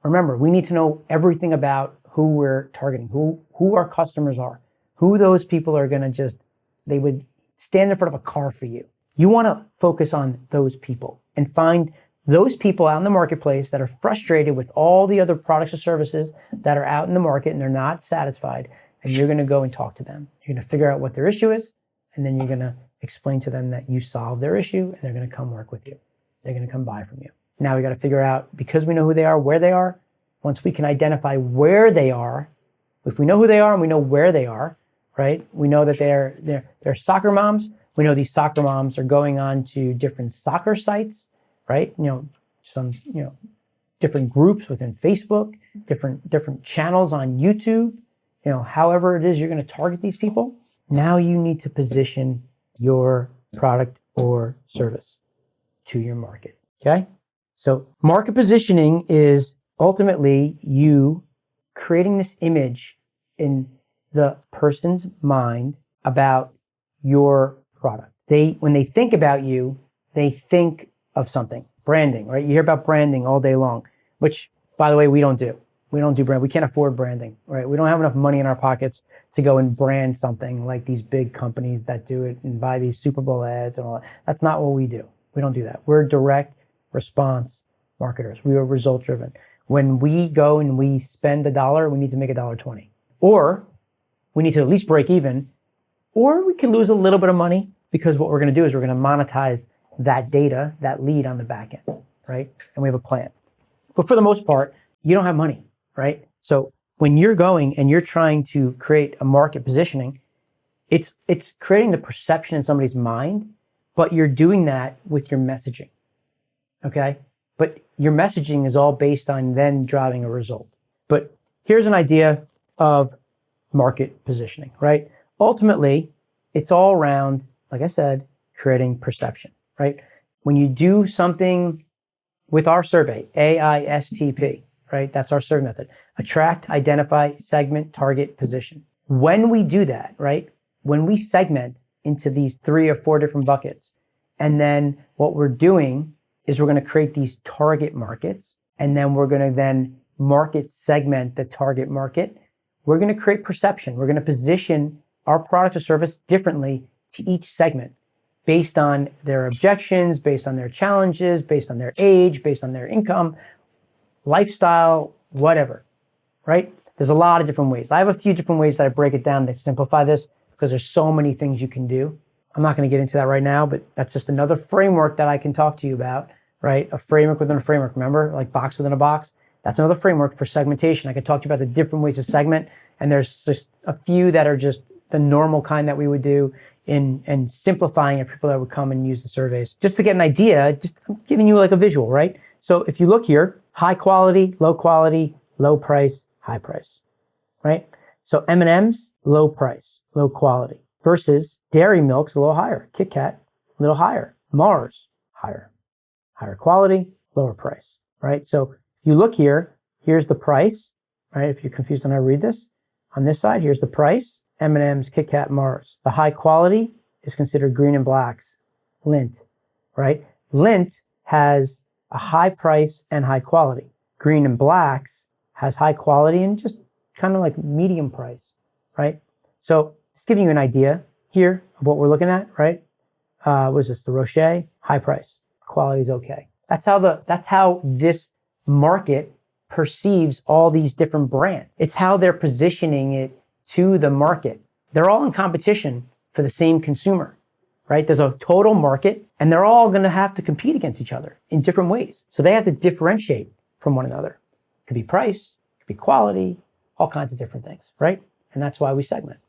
Remember, we need to know everything about who we're targeting, who our customers are, who those people are going to they would stand in front of a car for you. You want to focus on those people and find those people out in the marketplace that are frustrated with all the other products or services that are out in the market and they're not satisfied. And you're going to go and talk to them. You're going to figure out what their issue is. And then you're going to explain to them that you solved their issue and they're going to come work with you. They're going to come buy from you. Now we got to figure out, because we know who they are, where they are. Once we can identify where they are, if we know who they are and we know where they are, right? We know that they're soccer moms. We know these soccer moms are going on to different soccer sites, right? Some different groups within Facebook, different channels on YouTube. However it is you're going to target these people. Now you need to position your product or service to your market. Okay? So market positioning is ultimately you creating this image in the person's mind about your product. When they think about you, they think of something. Branding, right? You hear about branding all day long, which, by the way, we don't do. We don't do brand. We can't afford branding, right? We don't have enough money in our pockets to go and brand something like these big companies that do it and buy these Super Bowl ads and all that. That's not what we do. We don't do that. We're direct response marketers. We are result driven. When we go and we spend $1, we need to make $1.20. Or we need to at least break even, or we can lose a little bit of money, because what we're going to do is we're going to monetize that data, that lead on the back end, right? And we have a plan. But for the most part, you don't have money, right? So when you're going and you're trying to create a market positioning, it's creating the perception in somebody's mind, but you're doing that with your messaging, okay? But your messaging is all based on then driving a result. But here's an idea of market positioning, right? Ultimately, it's all around, like I said, creating perception, right? When you do something with our survey, AISTP, right? That's our survey method. Attract, identify, segment, target, position. When we do that, right? When we segment into these 3 or 4 different buckets, and then what we're doing is we're going to create these target markets, and then we're going to then market segment the target market. We're going to create perception. We're going to position our product or service differently to each segment based on their objections, based on their challenges, based on their age, based on their income, lifestyle, whatever, right? There's a lot of different ways. I have a few different ways that I break it down to simplify this, because there's so many things you can do. I'm not going to get into that right now, but that's just another framework that I can talk to you about, right? A framework within a framework. Remember, like box within a box? That's another framework for segmentation. I could talk to you about the different ways to segment, and there's just a few that are just the normal kind that we would do in simplifying it for people that would come and use the surveys. Just to get an idea, I'm giving you like a visual, right? So if you look here, high quality, low price, high price, right? So M&M's, low price, low quality, versus Dairy Milk's a little higher, Kit Kat, a little higher, Mars, higher quality, lower price, right? So if you look here, here's the price, right? If you're confused on how to read this, on this side, here's the price, M&M's, Kit Kat, Mars. The high quality is considered Green and Black's, Lindt, right? Lindt has a high price and high quality. Green and Black's has high quality and just kind of like medium price, right? So just giving you an idea here of what we're looking at, right? What is this? The Rocher, high price, quality is okay. That's how this market perceives all these different brands. It's how they're positioning it to the market. They're all in competition for the same consumer, right? There's a total market, and they're all going to have to compete against each other in different ways. So they have to differentiate from one another. It could be price, it could be quality, all kinds of different things, right? And that's why we segment.